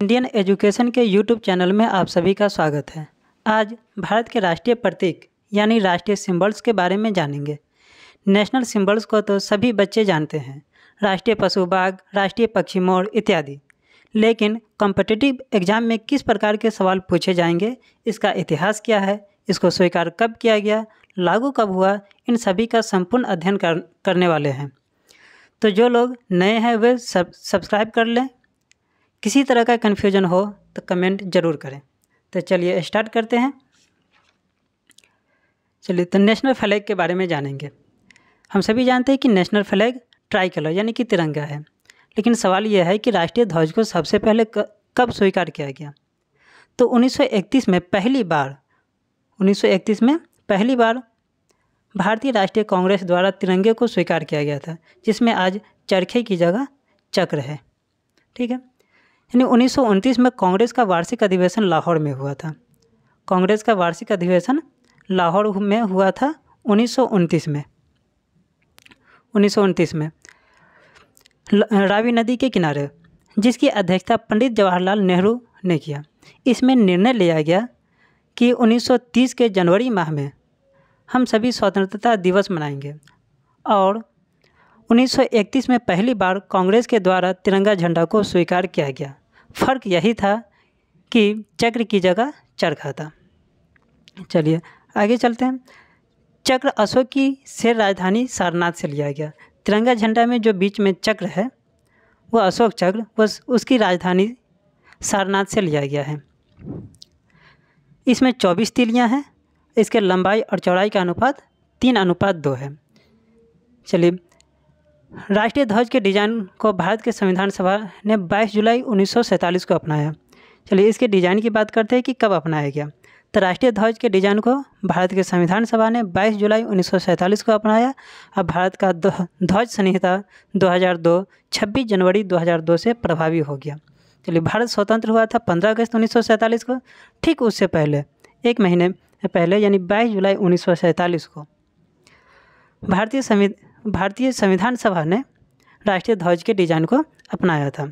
Indian education के YouTube channel में आप सभी का स्वागत है। आज भारत के राष्ट्रीय प्रतीक यानी राष्ट्रीय सिंबल्स के बारे में जानेंगे। नेशनल सिंबल्स को तो सभी बच्चे जानते हैं, राष्ट्रीय पशु बाघ, राष्ट्रीय पक्षी मोर इत्यादि। लेकिन कॉम्पिटिटिव एग्जाम में किस प्रकार के सवाल पूछे जाएंगे, इसका इतिहास क्या है, इसको स्वीकार कब किया गया, लागू कब हुआ, इन सभी का संपूर्ण अध्ययन करने वाले हैं। तो जो लोग नए हैं वे सब्सक्राइब कर लें। किसी तरह का कन्फ्यूजन हो तो कमेंट ज़रूर करें। तो चलिए स्टार्ट करते हैं। चलिए तो नेशनल फ्लैग के बारे में जानेंगे। हम सभी जानते हैं कि नेशनल फ्लैग ट्राई कलर यानी कि तिरंगा है। लेकिन सवाल यह है कि राष्ट्रीय ध्वज को सबसे पहले कब स्वीकार किया गया। तो 1931 में पहली बार भारतीय राष्ट्रीय कांग्रेस द्वारा तिरंगे को स्वीकार किया गया था, जिसमें आज चरखे की जगह चक्र है। ठीक है, यानी 1929 में कांग्रेस का वार्षिक अधिवेशन लाहौर में हुआ था। कांग्रेस का वार्षिक अधिवेशन लाहौर में हुआ था 1929 में रावी नदी के किनारे, जिसकी अध्यक्षता पंडित जवाहरलाल नेहरू ने किया। इसमें निर्णय लिया गया कि 1930 के जनवरी माह में हम सभी स्वतंत्रता दिवस मनाएंगे और 1931 में पहली बार कांग्रेस के द्वारा तिरंगा झंडा को स्वीकार किया गया। फ़र्क यही था कि चक्र की जगह चरखा था। चलिए आगे चलते हैं। चक्र अशोक की शेर राजधानी सारनाथ से लिया गया। तिरंगा झंडा में जो बीच में चक्र है वह अशोक चक्र, बस उसकी राजधानी सारनाथ से लिया गया है। इसमें 24 तीलियाँ हैं। इसके लंबाई और चौड़ाई का अनुपात 3:2 है। चलिए, राष्ट्रीय ध्वज के डिज़ाइन को भारत के संविधान सभा ने 22 जुलाई 1947 को अपनाया। चलिए इसके डिज़ाइन की बात करते हैं कि कब अपनाया गया। तो राष्ट्रीय ध्वज के डिज़ाइन को भारत के संविधान सभा ने 22 जुलाई 1947 को अपनाया। अब भारत का ध्वज संहिता 2002 26 जनवरी 2002 से प्रभावी हो गया। चलिए, भारत स्वतंत्र हुआ था 15 अगस्त 1947 को। ठीक उससे पहले एक महीने पहले यानी 22 जुलाई 1947 को भारतीय संविधान सभा ने राष्ट्रीय ध्वज के डिज़ाइन को अपनाया था।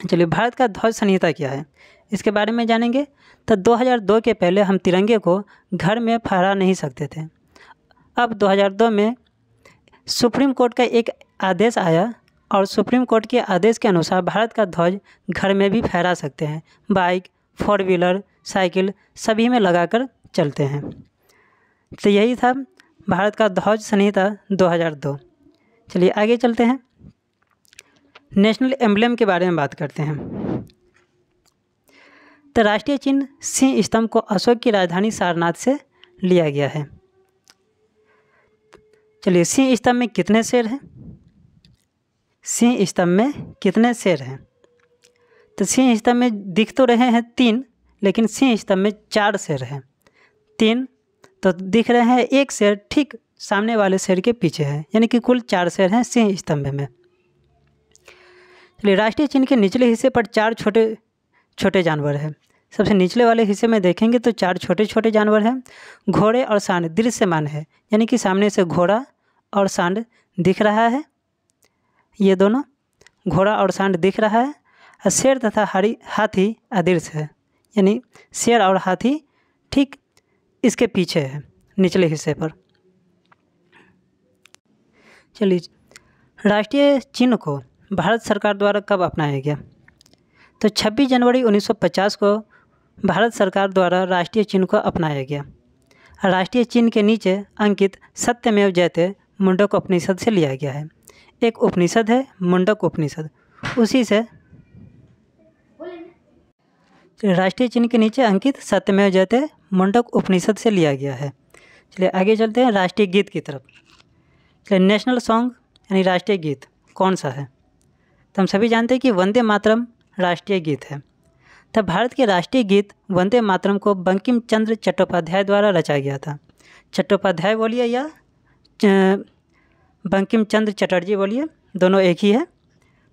चलिए, भारत का ध्वज संहिता क्या है इसके बारे में जानेंगे। तो 2002 के पहले हम तिरंगे को घर में फहरा नहीं सकते थे। अब 2002 में सुप्रीम कोर्ट का एक आदेश आया और सुप्रीम कोर्ट के आदेश के अनुसार भारत का ध्वज घर में भी फहरा सकते हैं। बाइक, 4 व्हीलर, साइकिल सभी में लगाकर चलते हैं। तो यही था भारत का ध्वज संहिता 2002। चलिए आगे चलते हैं। नेशनल एम्ब्लेम के बारे में बात करते हैं। तो राष्ट्रीय चिन्ह सिंह स्तंभ को अशोक की राजधानी सारनाथ से लिया गया है। चलिए, सिंह स्तंभ में कितने शेर हैं? सिंह स्तंभ में कितने शेर हैं? तो सिंह स्तंभ में दिख तो रहे हैं 3, लेकिन सिंह स्तंभ में 4 शेर हैं। 3 तो दिख रहे हैं, एक शेर ठीक सामने वाले शेर के पीछे है, यानी कि कुल 4 शेर हैं सिंह स्तंभ में। चलिए, राष्ट्रीय चिन्ह के निचले हिस्से पर 4 छोटे छोटे जानवर हैं। सबसे निचले वाले हिस्से में देखेंगे तो 4 छोटे छोटे जानवर हैं। घोड़े और सांड दृश्यमान है, यानी कि सामने से घोड़ा और सांड दिख रहा है। ये दोनों घोड़ा और सांड दिख रहा है। और शेर तथा हाथी अदृश्य है, यानी शेर और हाथी ठीक इसके पीछे है निचले हिस्से पर। चलिए, राष्ट्रीय चिन्ह को भारत सरकार द्वारा कब अपनाया गया। तो 26 जनवरी 1950 को भारत सरकार द्वारा राष्ट्रीय चिन्ह को अपनाया गया। राष्ट्रीय चिन्ह के नीचे अंकित सत्यमेव जयते मुंडक उपनिषद से लिया गया है। एक उपनिषद है मुंडक उपनिषद, उसी से राष्ट्रीय चिन्ह के नीचे अंकित सत्यमेव जयते मुंडक उपनिषद से लिया गया है। चलिए आगे चलते हैं राष्ट्रीय गीत की तरफ। चलिए, नेशनल सॉन्ग यानी राष्ट्रीय गीत कौन सा है। तो हम सभी जानते हैं कि वंदे मातरम राष्ट्रीय गीत है। तब भारत के राष्ट्रीय गीत वंदे मातरम को बंकिम चंद्र चट्टोपाध्याय द्वारा रचा गया था। चट्टोपाध्याय बोलिए या बंकिम चंद्र चटर्जी बोलिए, दोनों एक ही है।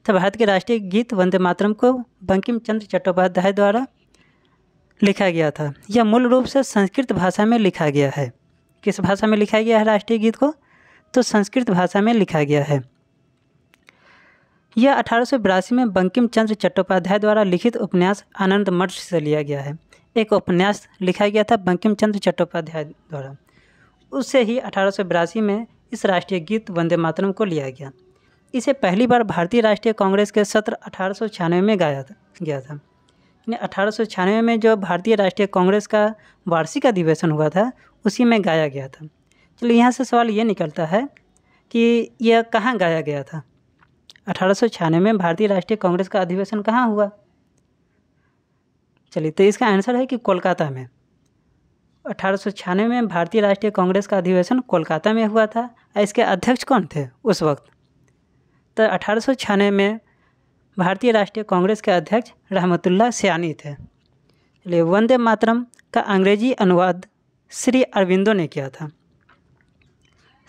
तो भारत के राष्ट्रीय गीत वंदे मातरम को बंकिम चंद्र चट्टोपाध्याय द्वारा लिखा गया था। यह मूल रूप से संस्कृत भाषा में लिखा गया है। किस भाषा में लिखा गया है राष्ट्रीय गीत को? तो संस्कृत भाषा में लिखा गया है। यह 1882 में बंकिम चंद्र चट्टोपाध्याय द्वारा लिखित उपन्यास आनंद मठ से लिया गया है। एक उपन्यास लिखा गया था बंकिम चंद्र चट्टोपाध्याय द्वारा, उससे ही 1882 में इस राष्ट्रीय गीत वंदे मातरम को लिया गया। इसे पहली बार भारतीय राष्ट्रीय कांग्रेस के सत्र 1896 में गाया गया था। 1896 में जो भारतीय राष्ट्रीय कांग्रेस का वार्षिक अधिवेशन हुआ था उसी में गाया गया था। चलिए यहाँ से सवाल ये निकलता है कि यह कहाँ गाया गया था। 1896 में भारतीय राष्ट्रीय कांग्रेस का अधिवेशन कहाँ हुआ? चलिए, तो इसका आंसर है कि कोलकाता में। 1896 में भारतीय राष्ट्रीय कांग्रेस का अधिवेशन कोलकाता में हुआ था। इसके अध्यक्ष कौन थे उस वक्त? तो 1896 में भारतीय राष्ट्रीय कांग्रेस के अध्यक्ष रहमतुल्लाह सयानी थे। चलिए, वंदे मातरम का अंग्रेजी अनुवाद श्री अरविंदो ने किया था।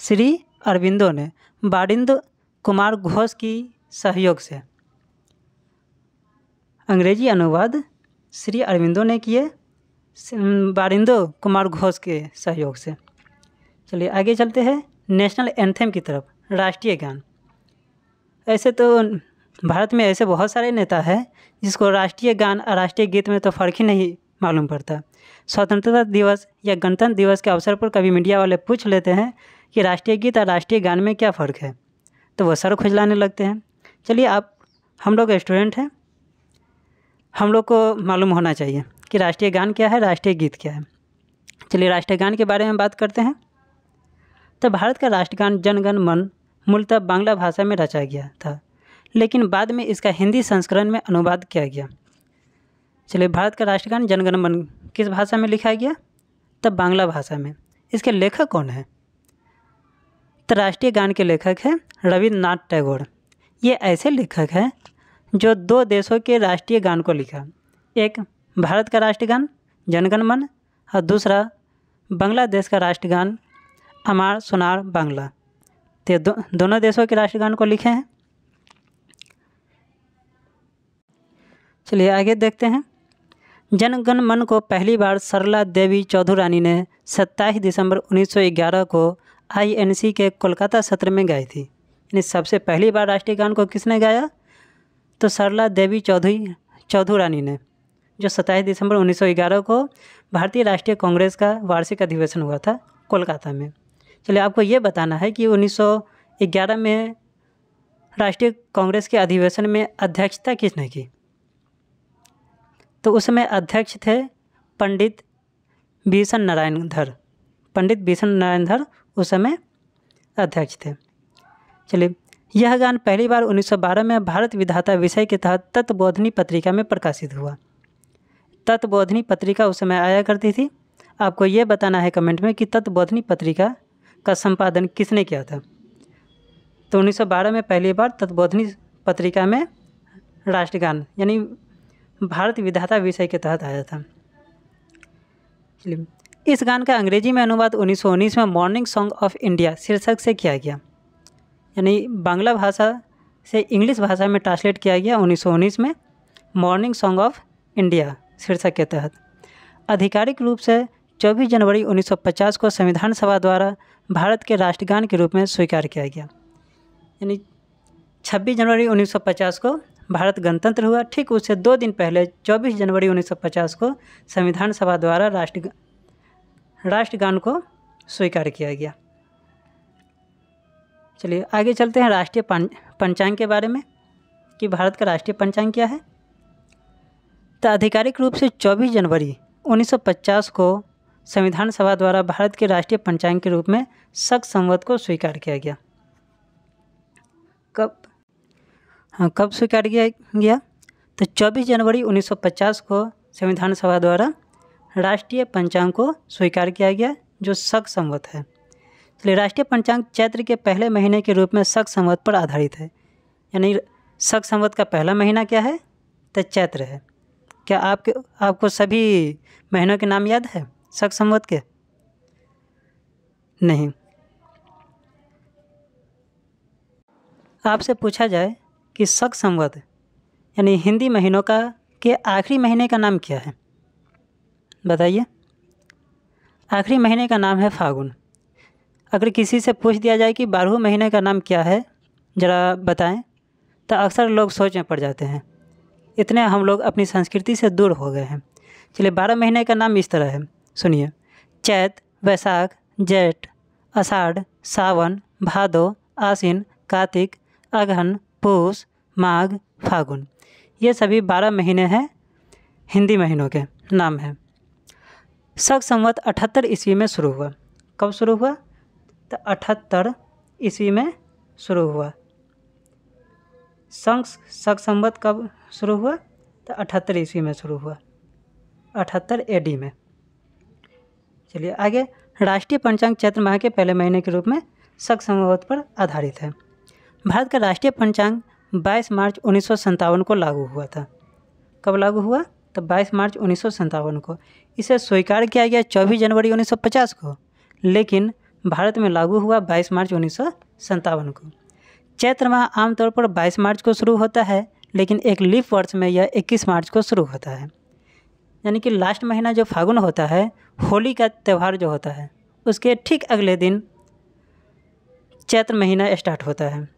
श्री अरविंदो ने बारिंदो कुमार घोष की सहयोग से अंग्रेजी अनुवाद श्री अरविंदो ने किए बारिंदो कुमार घोष के सहयोग से। चलिए आगे चलते हैं नेशनल एंथम की तरफ, राष्ट्रीय गान। ऐसे तो भारत में ऐसे बहुत सारे नेता हैं जिसको राष्ट्रीय गान और राष्ट्रीय गीत में तो फ़र्क ही नहीं मालूम पड़ता। स्वतंत्रता दिवस या गणतंत्र दिवस के अवसर पर कभी मीडिया वाले पूछ लेते हैं कि राष्ट्रीय गीत और राष्ट्रीय गान में क्या फ़र्क है, तो वो सर खुजलाने लगते हैं। चलिए, हम लोग स्टूडेंट हैं, हम लोग को मालूम होना चाहिए कि राष्ट्रीय गान क्या है, राष्ट्रीय गीत क्या है। चलिए राष्ट्रीय गान के बारे में बात करते हैं। तो भारत का राष्ट्रगान जन गण मन मूलतः बांग्ला भाषा में रचा गया था, लेकिन बाद में इसका हिंदी संस्करण में अनुवाद किया गया। चलिए, भारत का राष्ट्रगान जन गण मन किस भाषा में लिखा गया? तब बांग्ला भाषा में। इसके लेखक कौन है? तो राष्ट्रीय गान के लेखक हैं रविन्द्रनाथ टैगोर। ये ऐसे लेखक हैं जो दो देशों के राष्ट्रीय गान को लिखा, एक भारत का राष्ट्रगान जन गण मन और दूसरा बांग्लादेश का राष्ट्रगान अमार सोनार बांग्ला। तो दोनों देशों के राष्ट्रगान को लिखे हैं। चलिए आगे देखते हैं। जन गण मन को पहली बार सरला देवी चौधुरानी ने 27 दिसंबर 1911 को INC के कोलकाता सत्र में गाई थी। यानी सबसे पहली बार राष्ट्रीय गान को किसने गाया? तो सरला देवी चौधुरानी ने, जो 27 दिसंबर 1911 को भारतीय राष्ट्रीय कांग्रेस का वार्षिक अधिवेशन हुआ था कोलकाता में। चलिए, आपको ये बताना है कि 1911 में राष्ट्रीय कांग्रेस के अधिवेशन में अध्यक्षता किसने की? तो उस समय अध्यक्ष थे पंडित बिशन नारायण धर। पंडित बिशन नारायण धर उस समय अध्यक्ष थे। चलिए, यह गान पहली बार 1912 में भारत विधाता विषय के तहत तत्वबोधिनी पत्रिका में प्रकाशित हुआ। तत्वबोधिनी पत्रिका उस समय आया करती थी। आपको ये बताना है कमेंट में कि तत्वबोधिनी पत्रिका का संपादन किसने किया था। तो 1912 में पहली बार तत्वबोधिनी पत्रिका में राष्ट्रगान यानी भारत विधाता विषय के तहत आया था। चलिए, इस गान का अंग्रेजी में अनुवाद 1919 में मॉर्निंग सॉन्ग ऑफ इंडिया शीर्षक से किया गया, यानी बांग्ला भाषा से इंग्लिश भाषा में ट्रांसलेट किया गया 1919 में मॉर्निंग सॉन्ग ऑफ इंडिया शीर्षक के तहत। आधिकारिक रूप से 24 जनवरी 1950 को संविधान सभा द्वारा भारत के राष्ट्रगान के रूप में स्वीकार किया गया। यानी 26 जनवरी 1950 को भारत गणतंत्र हुआ, ठीक उससे 2 दिन पहले 24 जनवरी 1950 को संविधान सभा द्वारा राष्ट्रगान को स्वीकार किया गया। चलिए आगे चलते हैं राष्ट्रीय पंचांग के बारे में कि भारत का राष्ट्रीय पंचांग क्या है। तो आधिकारिक रूप से 24 जनवरी 1950 को संविधान सभा द्वारा भारत के राष्ट्रीय पंचांग के रूप में शक संवत को स्वीकार किया गया। कब स्वीकार किया गया? तो 24 जनवरी 1950 को संविधान सभा द्वारा राष्ट्रीय पंचांग को स्वीकार किया गया, जो शक संवत है। इसलिए राष्ट्रीय पंचांग चैत्र के पहले महीने के रूप में शक संवत पर आधारित है। यानी शक संवत का पहला महीना क्या है? तो चैत्र है। क्या आपको सभी महीनों के नाम याद है शक संवत के? नहीं। आपसे पूछा जाए कि शक संवत यानी हिंदी महीनों का के आखिरी महीने का नाम क्या है, बताइए। आखिरी महीने का नाम है फागुन। अगर किसी से पूछ दिया जाए कि 12वें महीने का नाम क्या है, ज़रा बताएं, तो अक्सर लोग सोच में पड़ जाते हैं, इतने हम लोग अपनी संस्कृति से दूर हो गए हैं। चलिए 12 महीने का नाम इस तरह है, सुनिए। चैत, वैशाख, जेठ, आषाढ़, सावन, भादो, आश्विन, कार्तिक, अगहन, पूस, माघ, फागुन। ये सभी 12 महीने हैं, हिंदी महीनों के नाम हैं। शक संवत 78 ईस्वी में शुरू हुआ। कब शुरू हुआ? तो 78 ईस्वी में शुरू हुआ। शक संवत कब शुरू हुआ? तो 78 ईस्वी में शुरू हुआ, 78 AD में। चलिए आगे। राष्ट्रीय पंचांग चैत्र माह के पहले महीने के रूप में शक संवत पर आधारित है। भारत का राष्ट्रीय पंचांग 22 मार्च 1957 को लागू हुआ था। कब लागू हुआ? तो 22 मार्च 1957 को। इसे स्वीकार किया गया 24 जनवरी 1950 को, लेकिन भारत में लागू हुआ 22 मार्च 1957 को। चैत्र माह आमतौर पर 22 मार्च को शुरू होता है, लेकिन एक लीप वर्ष में यह 21 मार्च को शुरू होता है। यानी कि लास्ट महीना जो फागुन होता है, होली का त्यौहार जो होता है, उसके ठीक अगले दिन चैत्र महीना स्टार्ट होता है।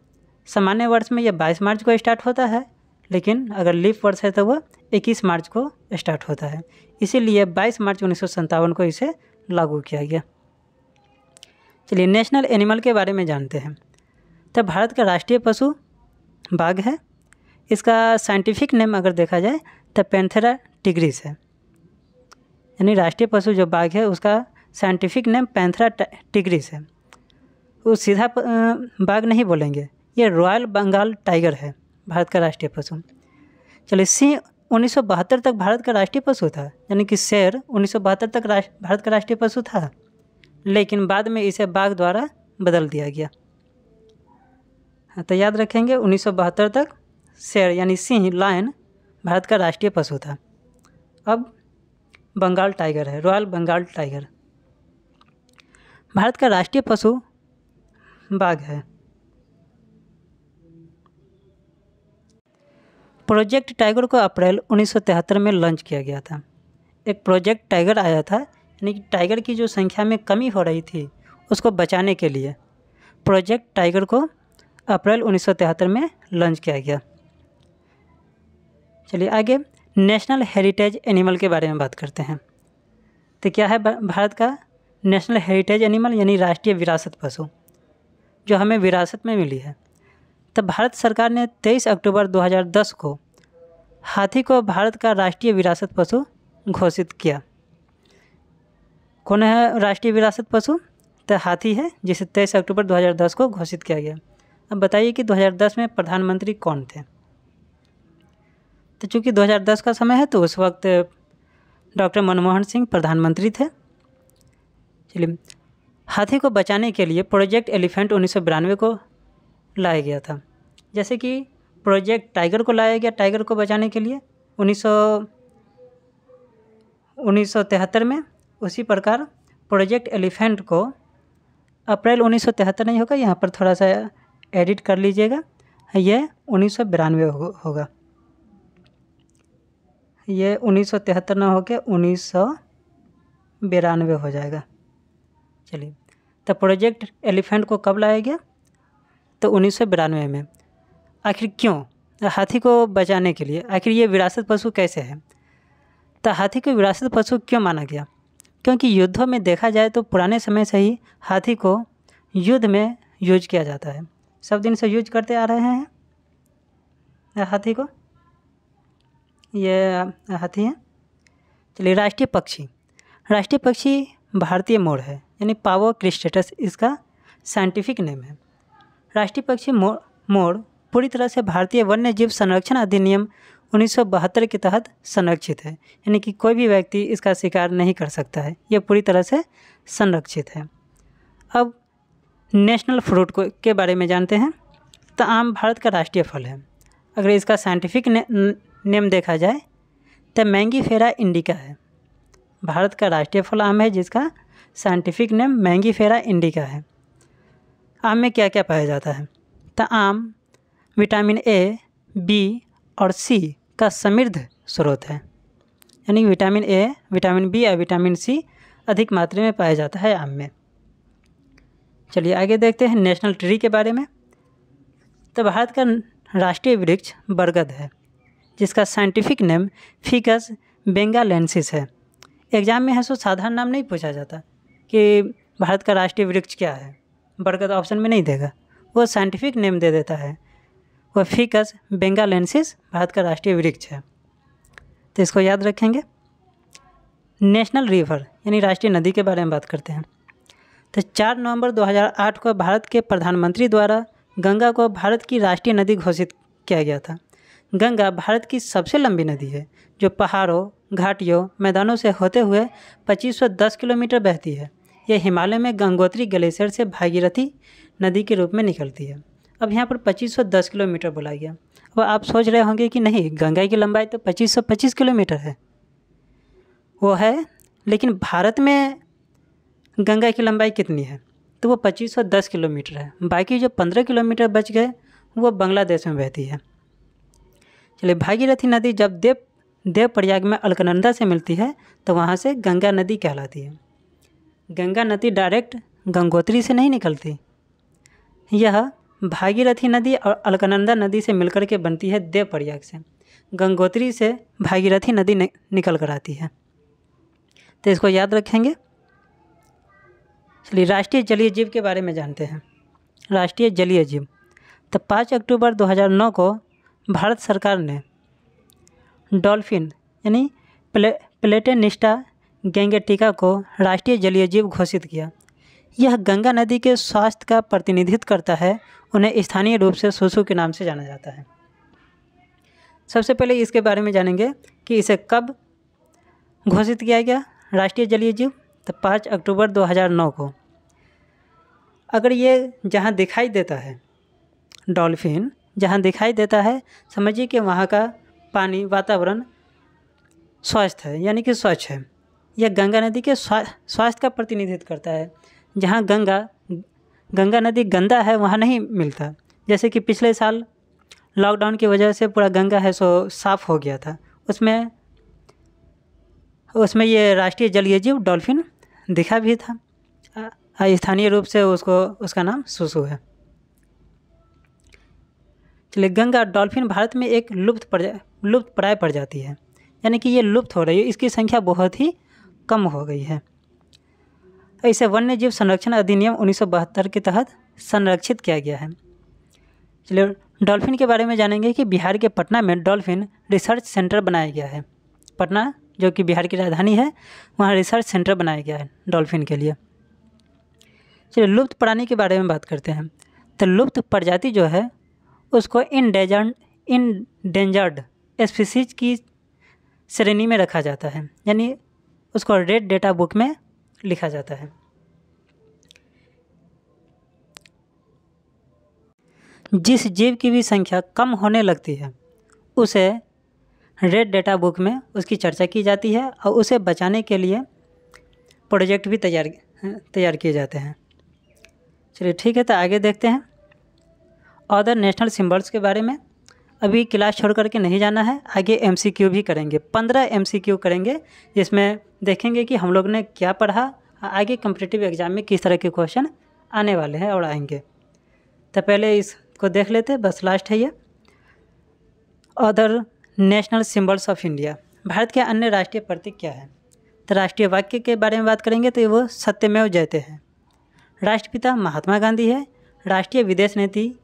सामान्य वर्ष में यह 22 मार्च को स्टार्ट होता है, लेकिन अगर लीप वर्ष है तो वह 21 मार्च को स्टार्ट होता है। इसीलिए 22 मार्च 1957 को इसे लागू किया गया। चलिए नेशनल एनिमल के बारे में जानते हैं। तो भारत का राष्ट्रीय पशु बाघ है। इसका साइंटिफिक नेम अगर देखा जाए तो पैंथेरा टिग्रिस है। यानी राष्ट्रीय पशु जो बाघ है उसका साइंटिफिक नेम पैंथेरा टिग्रिस है। वो सीधा बाघ नहीं बोलेंगे, ये रॉयल बंगाल टाइगर है भारत का राष्ट्रीय पशु। चलिए सिंह 1972 तक भारत का राष्ट्रीय पशु था। यानी कि शेर 1972 तक भारत का राष्ट्रीय पशु था, लेकिन बाद में इसे बाघ द्वारा बदल दिया गया। हाँ, तो याद रखेंगे 1972 तक शेर यानी सिंह, लायन भारत का राष्ट्रीय पशु था। अब बंगाल टाइगर है, रॉयल बंगाल टाइगर। भारत का राष्ट्रीय पशु बाघ है। प्रोजेक्ट टाइगर को अप्रैल 1973 में लॉन्च किया गया था। एक प्रोजेक्ट टाइगर आया था, यानी कि टाइगर की जो संख्या में कमी हो रही थी उसको बचाने के लिए प्रोजेक्ट टाइगर को अप्रैल 1973 में लॉन्च किया गया। चलिए आगे नेशनल हेरिटेज एनिमल के बारे में बात करते हैं। तो क्या है भारत का नेशनल हेरिटेज एनिमल, यानी राष्ट्रीय विरासत पशु जो हमें विरासत में मिली है। तब भारत सरकार ने 23 अक्टूबर 2010 को हाथी को भारत का राष्ट्रीय विरासत पशु घोषित किया। कौन है राष्ट्रीय विरासत पशु? तो हाथी है, जिसे 23 अक्टूबर 2010 को घोषित किया गया। अब बताइए कि 2010 में प्रधानमंत्री कौन थे? तो चूँकि 2010 का समय है तो उस वक्त डॉक्टर मनमोहन सिंह प्रधानमंत्री थे। चलिए, हाथी को बचाने के लिए प्रोजेक्ट एलिफेंट 1992 को लाया गया था। जैसे कि प्रोजेक्ट टाइगर को लाया गया टाइगर को बचाने के लिए 1973 में, उसी प्रकार प्रोजेक्ट एलिफेंट को अप्रैल 1973 नहीं होगा, यहाँ पर थोड़ा सा एडिट कर लीजिएगा, ये 1992 होगा। ये 1973 ना होकर 1992 हो जाएगा। चलिए, तो प्रोजेक्ट एलिफेंट को कब लाया गया? तो 1992 में। आखिर क्यों? हाथी को बचाने के लिए। आखिर ये विरासत पशु कैसे है? तो हाथी को विरासत पशु क्यों माना गया? क्योंकि युद्धों में देखा जाए तो पुराने समय से ही हाथी को युद्ध में यूज किया जाता है। सब दिन से यूज करते आ रहे हैं हाथी को। ये हाथी है। चलिए, राष्ट्रीय पक्षी भारतीय मोर है, यानी पावो क्रिस्टेटस इसका साइंटिफिक नेम है। राष्ट्रीय पक्षी मोर पूरी तरह से भारतीय वन्य जीव संरक्षण अधिनियम 1972 के तहत संरक्षित है, यानी कि कोई भी व्यक्ति इसका शिकार नहीं कर सकता है, यह पूरी तरह से संरक्षित है। अब नेशनल फ्रूट के बारे में जानते हैं। तो आम भारत का राष्ट्रीय फल है। अगर इसका साइंटिफिक नेम देखा जाए तो मैंगीफेरा इंडिका है। भारत का राष्ट्रीय फल आम है, जिसका साइंटिफिक नेम मैंगीफेरा इंडिका है। आम में क्या क्या पाया जाता है? तो आम विटामिन ए, बी और सी का समृद्ध स्रोत है, यानी विटामिन ए, विटामिन बी और विटामिन सी अधिक मात्रा में पाया जाता है आम में। चलिए आगे देखते हैं नेशनल ट्री के बारे में। तो भारत का राष्ट्रीय वृक्ष बरगद है, जिसका साइंटिफिक नेम फिकस बेंगालेंसिस है। एग्जाम में है सो साधारण नाम नहीं पूछा जाता कि भारत का राष्ट्रीय वृक्ष क्या है, बरगद ऑप्शन में नहीं देगा, वो साइंटिफिक नेम दे देता है। वह फिकस बेंगालेंसिस भारत का राष्ट्रीय वृक्ष है, तो इसको याद रखेंगे। नेशनल रिवर यानी राष्ट्रीय नदी के बारे में बात करते हैं। तो 4 नवंबर 2008 को भारत के प्रधानमंत्री द्वारा गंगा को भारत की राष्ट्रीय नदी घोषित किया गया था। गंगा भारत की सबसे लंबी नदी है, जो पहाड़ों, घाटियों, मैदानों से होते हुए 2510 किलोमीटर बहती है। यह हिमालय में गंगोत्री ग्लेशियर से भागीरथी नदी के रूप में निकलती है। अब यहाँ पर 2510 किलोमीटर बोला गया। अब आप सोच रहे होंगे कि नहीं, गंगा की लंबाई तो 2525 किलोमीटर है। वो है, लेकिन भारत में गंगा की लंबाई कितनी है, तो वो 2510 किलोमीटर है। बाकी जो 15 किलोमीटर बच गए वो बांग्लादेश में बहती है। चलिए, भागीरथी नदी जब देवप्रयाग में अलकनंदा से मिलती है तो वहाँ से गंगा नदी कहलाती है। गंगा नदी डायरेक्ट गंगोत्री से नहीं निकलती, यह भागीरथी नदी और अलकनंदा नदी से मिलकर के बनती है देवप्रयाग से। गंगोत्री से भागीरथी नदी निकल कर आती है, तो इसको याद रखेंगे। चलिए, राष्ट्रीय जलीय जीव के बारे में जानते हैं। राष्ट्रीय जलीय जीव, तो 5 अक्टूबर 2009 को भारत सरकार ने डॉल्फिन यानी प्लेटेनिस्टा गैंगेटिका को राष्ट्रीय जलीय जीव घोषित किया। यह गंगा नदी के स्वास्थ्य का प्रतिनिधित्व करता है। उन्हें स्थानीय रूप से सुसु के नाम से जाना जाता है। सबसे पहले इसके बारे में जानेंगे कि इसे कब घोषित किया गया राष्ट्रीय जलीय जीव, तो 5 अक्टूबर 2009 को। अगर ये जहाँ दिखाई देता है, डॉल्फिन जहाँ दिखाई देता है, समझिए कि वहाँ का पानी, वातावरण स्वस्थ है, यानी कि स्वच्छ है। यह गंगा नदी के स्वास्थ्य का प्रतिनिधित्व करता है। जहाँ गंगा नदी गंदा है वहाँ नहीं मिलता। जैसे कि पिछले साल लॉकडाउन की वजह से पूरा गंगा है सो साफ़ हो गया था, उसमें ये राष्ट्रीय जलीय जीव डॉल्फिन दिखा भी था। स्थानीय रूप से उसका नाम सुसु है। चलिए, गंगा डॉल्फिन भारत में एक लुप्तप्राय प्रजाति है, यानी कि ये लुप्त हो रही है। इसकी संख्या बहुत ही कम हो गई है। इसे वन्य जीव संरक्षण अधिनियम 1972 के तहत संरक्षित किया गया है। चलिए, डॉल्फिन के बारे में जानेंगे कि बिहार के पटना में डॉल्फिन रिसर्च सेंटर बनाया गया है। पटना जो कि बिहार की राजधानी है, वहाँ रिसर्च सेंटर बनाया गया है डॉल्फिन के लिए। चलिए, लुप्त प्राणी के बारे में बात करते हैं। तो लुप्त प्रजाति जो है उसको इंडेंजर्ड स्पीसीज की श्रेणी में रखा जाता है, यानी उसको रेड डेटा बुक में लिखा जाता है। जिस जीव की भी संख्या कम होने लगती है उसे रेड डेटा बुक में उसकी चर्चा की जाती है और उसे बचाने के लिए प्रोजेक्ट भी तैयार किए जाते हैं। चलिए ठीक है, तो आगे देखते हैं अदर नेशनल सिंबल्स के बारे में। अभी क्लास छोड़ करके नहीं जाना है, आगे एमसीक्यू भी करेंगे। 15 एमसीक्यू करेंगे, जिसमें देखेंगे कि हम लोग ने क्या पढ़ा, आगे कॉम्पिटिटिव एग्जाम में किस तरह के क्वेश्चन आने वाले हैं और आएंगे। तो पहले इसको देख लेते हैं, बस लास्ट है ये। Other national symbols of India. Bharat के अन्य राष्ट्रीय प्रतीक क्या है? तो राष्ट्रीय वाक्य के बारे में बात करेंगे तो वो सत्यमेव जयते हैं। राष्ट्रपिता महात्मा गांधी है। राष्ट्रीय विदेश नीति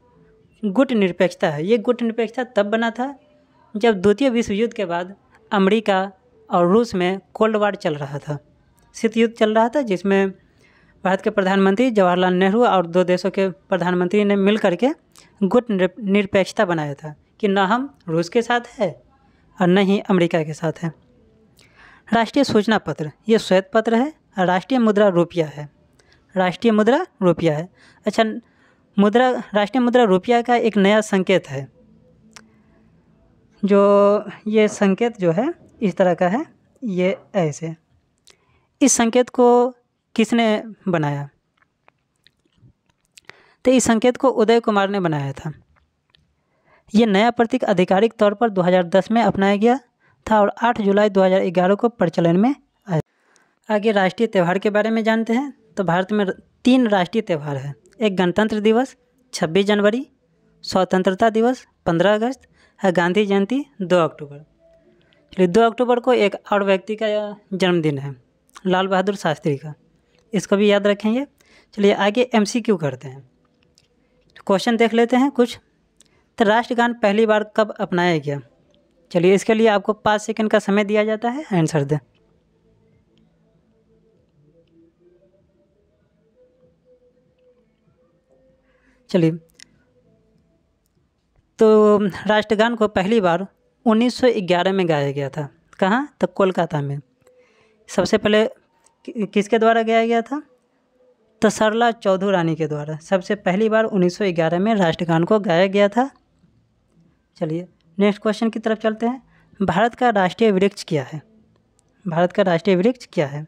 गुट निरपेक्षता है। ये गुट निरपेक्षता तब बना था जब द्वितीय विश्व युद्ध के बाद अमेरिका और रूस में कोल्ड वार चल रहा था, शीत युद्ध चल रहा था, जिसमें भारत के प्रधानमंत्री जवाहरलाल नेहरू और 2 देशों के प्रधानमंत्री ने मिल करके गुट निरपेक्षता बनाया था कि न हम रूस के साथ है और न ही अमेरिका के साथ है। राष्ट्रीय सूचना पत्र, ये श्वेत पत्र है। राष्ट्रीय मुद्रा रुपया है। राष्ट्रीय मुद्रा रुपया है। अच्छा, राष्ट्रीय मुद्रा रुपया का एक नया संकेत है, जो ये संकेत जो है इस तरह का है, ये ऐसे। इस संकेत को किसने बनाया? तो इस संकेत को उदय कुमार ने बनाया था। ये नया प्रतीक आधिकारिक तौर पर 2010 में अपनाया गया था और 8 जुलाई 2011 को प्रचलन में आया। आगे राष्ट्रीय त्यौहार के बारे में जानते हैं। तो भारत में 3 राष्ट्रीय त्यौहार हैं। एक गणतंत्र दिवस 26 जनवरी, स्वतंत्रता दिवस 15 अगस्त, है गांधी जयंती 2 अक्टूबर। चलिए 2 अक्टूबर को एक और व्यक्ति का जन्मदिन है, लाल बहादुर शास्त्री का, इसको भी याद रखेंगे। चलिए आगे MCQ करते हैं, क्वेश्चन देख लेते हैं कुछ। तो राष्ट्रगान पहली बार कब अपनाया गया? चलिए इसके लिए आपको 5 सेकंड का समय दिया जाता है, आंसर दें। चलिए तो राष्ट्रगान को पहली बार 1911 में गाया गया था। कहाँ? तो कोलकाता में। सबसे पहले किसके द्वारा गाया गया था? तो सरला चौधुरानी के द्वारा सबसे पहली बार 1911 में राष्ट्रगान को गाया गया था। चलिए नेक्स्ट क्वेश्चन की तरफ चलते हैं। भारत का राष्ट्रीय वृक्ष क्या है? भारत का राष्ट्रीय वृक्ष क्या है?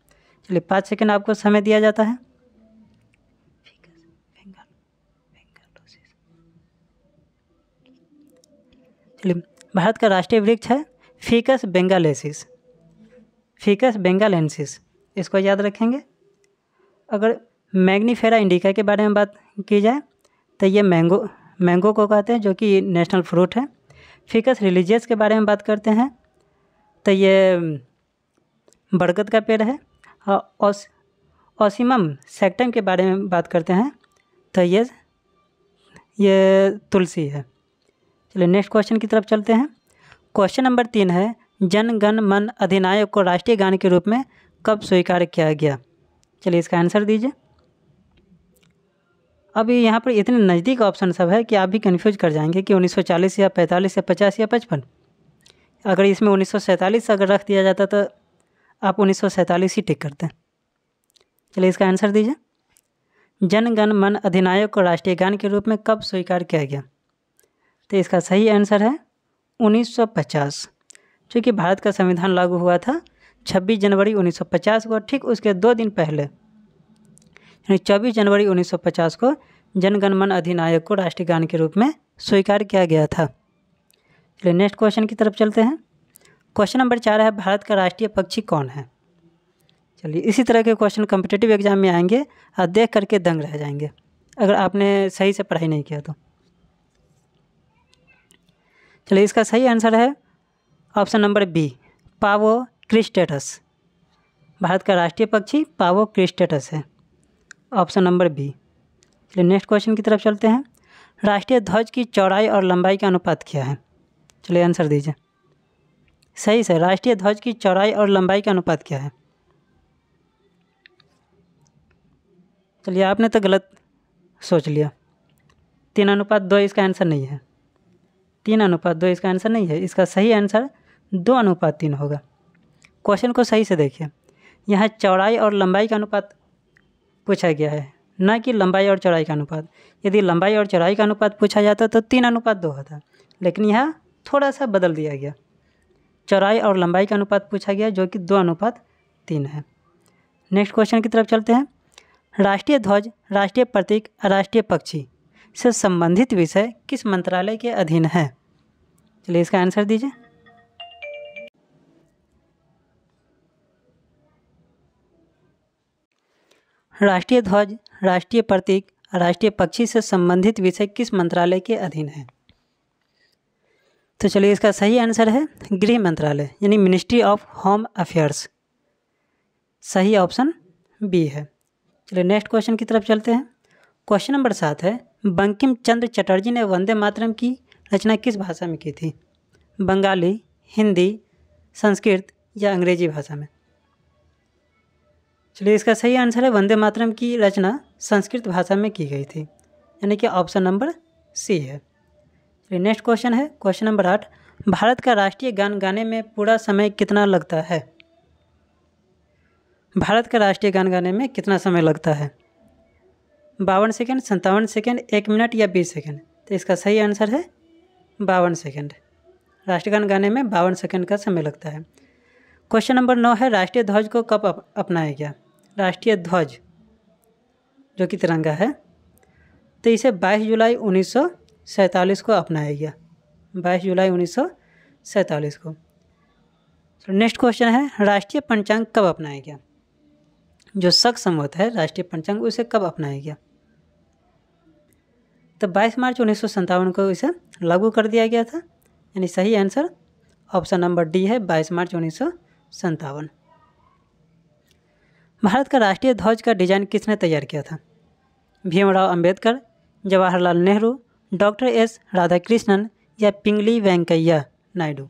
चलिए 5 सेकंड आपको समय दिया जाता है। चलिए भारत का राष्ट्रीय वृक्ष है फिकस बेंगालेंसिस। फिकस बेंगालेंसिस, इसको याद रखेंगे। अगर मैग्नीफेरा इंडिका के बारे में बात की जाए तो ये मैंगो को कहते हैं, जो कि नेशनल फ्रूट है। फिकस रिलीजियस के बारे में बात करते हैं तो ये बरगद का पेड़ है। और ओसिमम सेक्टम के बारे में बात करते हैं तो ये तुलसी है। चलिए नेक्स्ट क्वेश्चन की तरफ चलते हैं। क्वेश्चन नंबर 3 है, जन गण मन अधिनायक को राष्ट्रीय गान के रूप में कब स्वीकार किया गया? चलिए इसका आंसर दीजिए। अभी यहाँ पर इतने नज़दीक ऑप्शन सब है कि आप भी कंफ्यूज कर जाएंगे कि 1940 या 45 या 50 या 55। अगर इसमें 1947 अगर रख दिया जाता तो आप 1947 ही टिक करते हैं। चलिए इसका आंसर दीजिए। जन गण मन अधिनायक को राष्ट्रीय गान के रूप में कब स्वीकार किया गया? तो इसका सही आंसर है 1950। चूँकि भारत का संविधान लागू हुआ था 26 जनवरी 1950 को, ठीक उसके 2 दिन पहले यानी 24 जनवरी 1950 को जन गण मन अधिनायक को राष्ट्रीय गान के रूप में स्वीकार किया गया था। चलिए नेक्स्ट क्वेश्चन की तरफ चलते हैं। क्वेश्चन नंबर 4 है, भारत का राष्ट्रीय पक्षी कौन है? चलिए इसी तरह के क्वेश्चन कॉम्पिटिटिव एग्जाम में आएंगे और देख करके दंग रह जाएंगे अगर आपने सही से पढ़ाई नहीं किया तो। चलिए इसका सही आंसर है ऑप्शन नंबर बी, पावो क्रिस्टेटस। भारत का राष्ट्रीय पक्षी पावो क्रिस्टेटस है, ऑप्शन नंबर बी। चलिए नेक्स्ट क्वेश्चन की तरफ चलते हैं। राष्ट्रीय ध्वज की चौड़ाई और लंबाई का अनुपात क्या है? चलिए आंसर दीजिए। सही से, राष्ट्रीय ध्वज की चौड़ाई और लंबाई का अनुपात क्या है? चलिए आपने तो गलत सोच लिया। 3:2 इसका आंसर नहीं है। 3:2 इसका आंसर नहीं है। इसका सही आंसर 2:3 होगा। क्वेश्चन को सही से देखिए, यहाँ चौड़ाई और लंबाई का अनुपात पूछा गया है, ना कि लंबाई और चौड़ाई का अनुपात। यदि लंबाई और चौड़ाई का अनुपात पूछा जाता तो 3:2 होता, लेकिन यहाँ थोड़ा सा बदल दिया गया। चौड़ाई और लंबाई का अनुपात पूछा गया जो कि 2:3 है। नेक्स्ट क्वेश्चन की तरफ चलते हैं। राष्ट्रीय ध्वज, राष्ट्रीय प्रतीक, राष्ट्रीय पक्षी से संबंधित विषय किस मंत्रालय के अधीन है? चलिए इसका आंसर दीजिए। राष्ट्रीय ध्वज, राष्ट्रीय प्रतीक, राष्ट्रीय पक्षी से संबंधित विषय किस मंत्रालय के अधीन है? तो चलिए इसका सही आंसर है गृह मंत्रालय, यानी मिनिस्ट्री ऑफ होम अफेयर्स। सही ऑप्शन बी है। चलिए नेक्स्ट क्वेश्चन की तरफ चलते हैं। क्वेश्चन नंबर 7 है, बंकिम चंद्र चटर्जी ने वंदे मातरम की रचना किस भाषा में की थी? बंगाली, हिंदी, संस्कृत या अंग्रेजी भाषा में? चलिए इसका सही आंसर है वंदे मातरम की रचना संस्कृत भाषा में की गई थी, यानी कि ऑप्शन नंबर सी है। चलिए नेक्स्ट क्वेश्चन है क्वेश्चन नंबर 8, भारत का राष्ट्रीय गान गाने में पूरा समय कितना लगता है? भारत का राष्ट्रीय गान गाने में कितना समय लगता है? 52 सेकेंड, 57 सेकेंड, 1 मिनट या 20 सेकेंड? तो इसका सही आंसर है 52 सेकेंड। राष्ट्रीय गान गाने में 52 सेकेंड का समय लगता है। क्वेश्चन नंबर 9 है, राष्ट्रीय ध्वज को कब अपनाया गया? राष्ट्रीय ध्वज जो कि तिरंगा है, तो इसे 22 जुलाई 1947 को अपनाया गया। 22 जुलाई 1947 को। नेक्स्ट क्वेश्चन है, राष्ट्रीय पंचांग कब अपनाया गया? जो शक संवत है राष्ट्रीय पंचांग, उसे कब अपनाया गया? तो 22 मार्च 1957 को इसे लागू कर दिया गया था, यानी सही आंसर ऑप्शन नंबर डी है 22 मार्च 1957। भारत का राष्ट्रीय ध्वज का डिजाइन किसने तैयार किया था? भीमराव अंबेडकर, जवाहरलाल नेहरू, डॉक्टर एस राधाकृष्णन या पिंगली वेंकैया नायडू?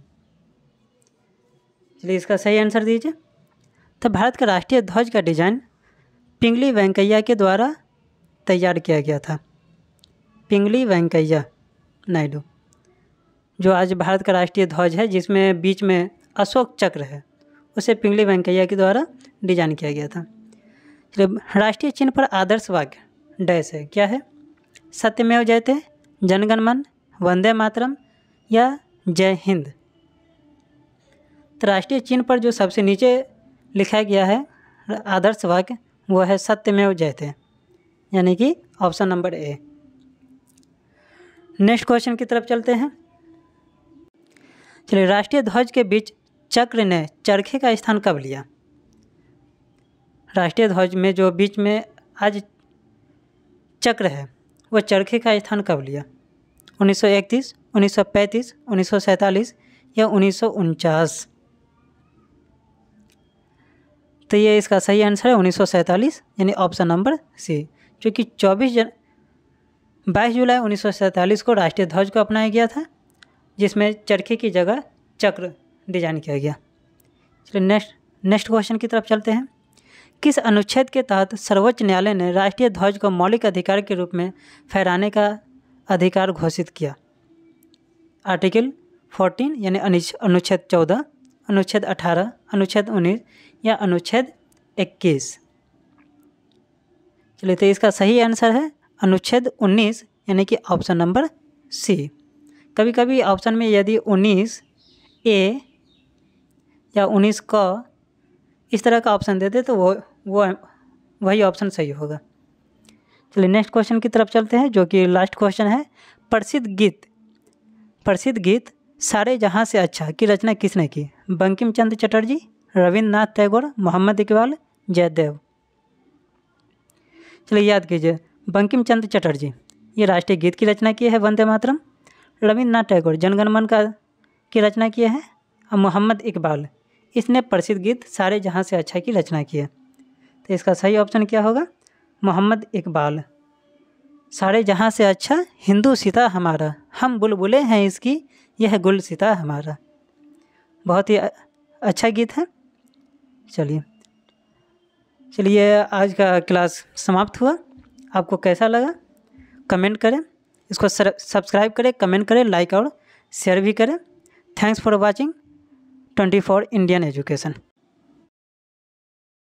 चलिए इसका सही आंसर दीजिए। तो भारत का राष्ट्रीय ध्वज का डिजाइन पिंगली वेंकैया के द्वारा तैयार किया गया था। पिंगली वेंकैया नायडू, जो आज भारत का राष्ट्रीय ध्वज है जिसमें बीच में अशोक चक्र है, उसे पिंगली वेंकैया के द्वारा डिजाइन किया गया था। चलिए राष्ट्रीय चिन्ह पर आदर्श वाक्य डैश है, क्या है? सत्यमेव जयते, जनगण मन, वंदे मातरम या जय हिंद? तो राष्ट्रीय चिन्ह पर जो सबसे नीचे लिखा गया है आदर्श वाक्य वो है सत्यमेव जयते, यानी कि option number A. Next question की तरफ चलते हैं। चलिए राष्ट्रीय ध्वज के बीच चक्र ने चरखे का स्थान कब लिया? राष्ट्रीय ध्वज में जो बीच में आज चक्र है वो चरखे का स्थान कब लिया? 1931, 1935, 1947 या 1949? तो ये इसका सही आंसर है 1947, यानी ऑप्शन नंबर सी, क्योंकि 22 जुलाई 1947 को राष्ट्रीय ध्वज को अपनाया गया था, जिसमें चरखे की जगह चक्र डिजाइन किया गया। चलिए नेक्स्ट क्वेश्चन की तरफ चलते हैं। किस अनुच्छेद के तहत सर्वोच्च न्यायालय ने राष्ट्रीय ध्वज को मौलिक अधिकार के रूप में फहराने का अधिकार घोषित किया? आर्टिकल 14 यानी अनुच्छेद 14, अनुच्छेद 18, अनुच्छेद 19 या अनुच्छेद 21? चलिए तो इसका सही आंसर है अनुच्छेद 19, यानी कि ऑप्शन नंबर सी। कभी कभी ऑप्शन में यदि 19 ए या 19 क इस तरह का ऑप्शन देते तो वही ऑप्शन सही होगा। चलिए नेक्स्ट क्वेश्चन की तरफ चलते हैं, जो कि लास्ट क्वेश्चन है। प्रसिद्ध गीत सारे जहां से अच्छा की रचना किसने की? बंकिम चंद्र चटर्जी, रविंद्रनाथ टैगोर, मोहम्मद इकबाल, जयदेव? चलिए याद कीजिए, बंकिम चंद्र चटर्जी ये राष्ट्रीय गीत की रचना किए हैं वंदे मातरम, रविंद्रनाथ टैगोर जनगण मन की रचना किए हैं, और मोहम्मद इकबाल इसने प्रसिद्ध गीत सारे जहां से अच्छा की रचना की है। तो इसका सही ऑप्शन क्या होगा? मोहम्मद इकबाल। सारे जहां से अच्छा हिंदू सीता हमारा, हम बुलबुलें हैं इसकी यह गुल सीता हमारा। बहुत ही अच्छा गीत है। चलिए आज का क्लास समाप्त हुआ। आपको कैसा लगा कमेंट करें, इसको सब्सक्राइब करें, कमेंट करें, लाइक और शेयर भी करें। Thanks for watching 24 Indian education.